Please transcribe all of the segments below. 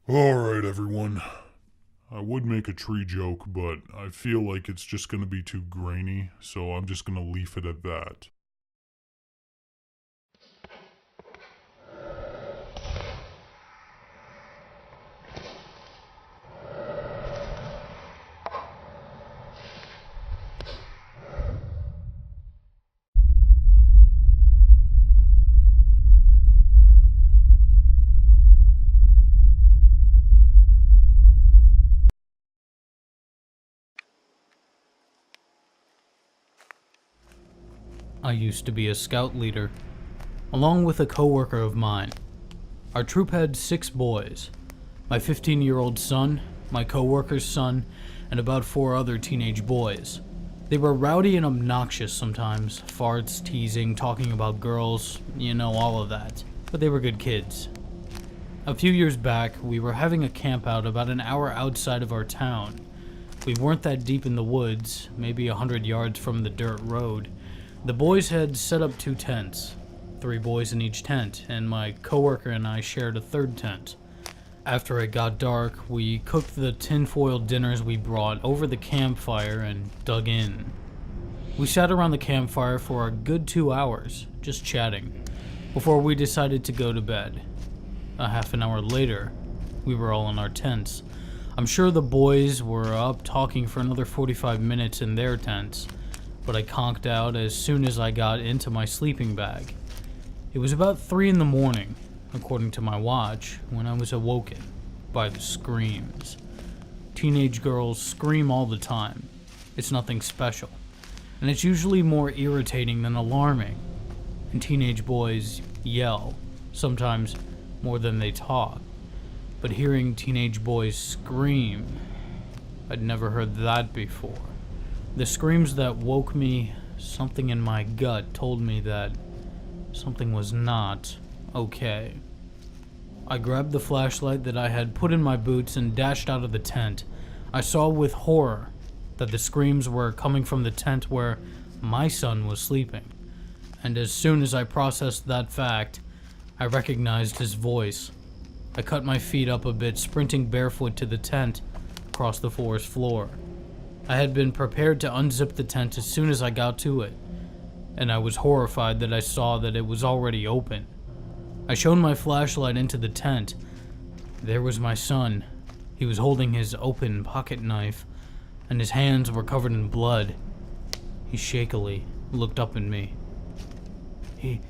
Alright, everyone. I would make a tree joke, but I feel like it's just gonna be too grainy, so I'm just gonna leave it at that. I used to be a scout leader, along with a coworker of mine. Our troop had 6 boys, my 15-year-old son, my coworker's son, and about 4 other teenage boys. They were rowdy and obnoxious sometimes, farts, teasing, talking about girls, all of that. But they were good kids. A few years back, we were having a camp out about an hour outside of our town. We weren't that deep in the woods, maybe 100 yards from the dirt road. The boys had set up 2 tents, 3 boys in each tent, and my coworker and I shared a 3rd tent. After it got dark, we cooked the tinfoil dinners we brought over the campfire and dug in. We sat around the campfire for a good 2 hours, just chatting, before we decided to go to bed. A half an hour later, we were all in our tents. I'm sure the boys were up talking for another 45 minutes in their tents, but I conked out as soon as I got into my sleeping bag. It was about 3 in the morning, according to my watch, when I was awoken by the screams. Teenage girls scream all the time. It's nothing special, and it's usually more irritating than alarming. And teenage boys yell, sometimes more than they talk. But hearing teenage boys scream, I'd never heard that before. The screams that woke me, something in my gut told me that something was not okay. I grabbed the flashlight that I had put in my boots and dashed out of the tent. I saw with horror that the screams were coming from the tent where my son was sleeping. And as soon as I processed that fact, I recognized his voice. I cut my feet up a bit, sprinting barefoot to the tent across the forest floor. I had been prepared to unzip the tent as soon as I got to it, and I was horrified that I saw that it was already open. I shone my flashlight into the tent. There was my son. He was holding his open pocket knife, and his hands were covered in blood. He shakily looked up at me.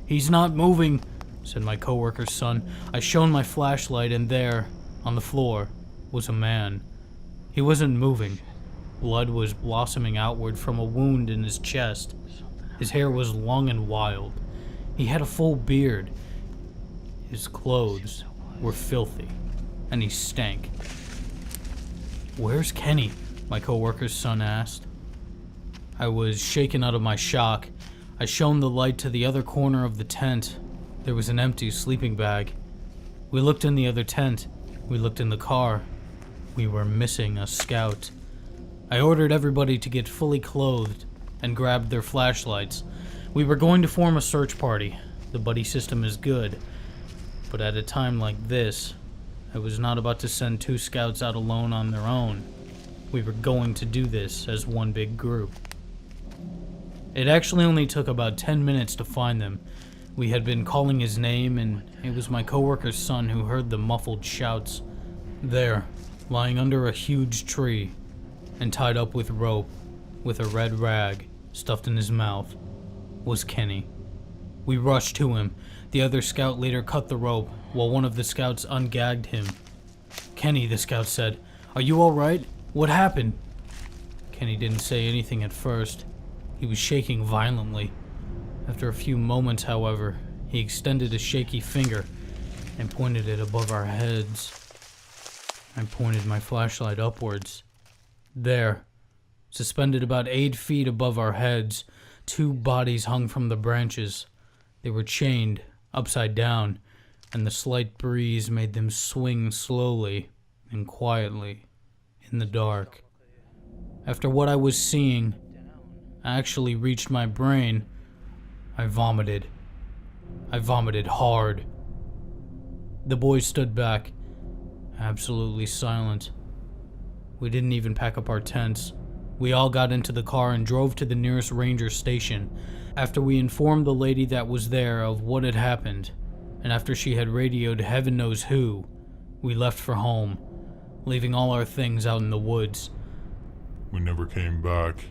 He's not moving," said my coworker's son. I shone my flashlight, and there, on the floor, was a man. He wasn't moving. Blood was blossoming outward from a wound in his chest. His hair was long and wild. He had a full beard. His clothes were filthy, and he stank. "Where's Kenny?" my coworker's son asked. I was shaken out of my shock. I shone the light to the other corner of the tent. There was an empty sleeping bag. We looked in the other tent. We looked in the car. We were missing a scout. I ordered everybody to get fully clothed and grabbed their flashlights. We were going to form a search party. The buddy system is good. But at a time like this, I was not about to send 2 scouts out alone on their own. We were going to do this as one big group. It actually only took about 10 minutes to find them. We had been calling his name, and it was my coworker's son who heard the muffled shouts. There, lying under a huge tree, and tied up with rope, with a red rag stuffed in his mouth, was Kenny. We rushed to him. The other scout leader cut the rope, while one of the scouts ungagged him. "Kenny," the scout said, "are you alright? What happened?" Kenny didn't say anything at first. He was shaking violently. After a few moments, however, he extended a shaky finger and pointed it above our heads. I pointed my flashlight upwards. There, suspended about 8 feet above our heads, 2 bodies hung from the branches. They were chained, upside down, and the slight breeze made them swing slowly and quietly in the dark. After what I was seeing actually reached my brain, I vomited. I vomited hard. The boys stood back. absolutely silent. We didn't even pack up our tents. We all got into the car and drove to the nearest ranger station. After we informed the lady that was there of what had happened, and after she had radioed heaven knows who, we left for home, leaving all our things out in the woods. We never came back.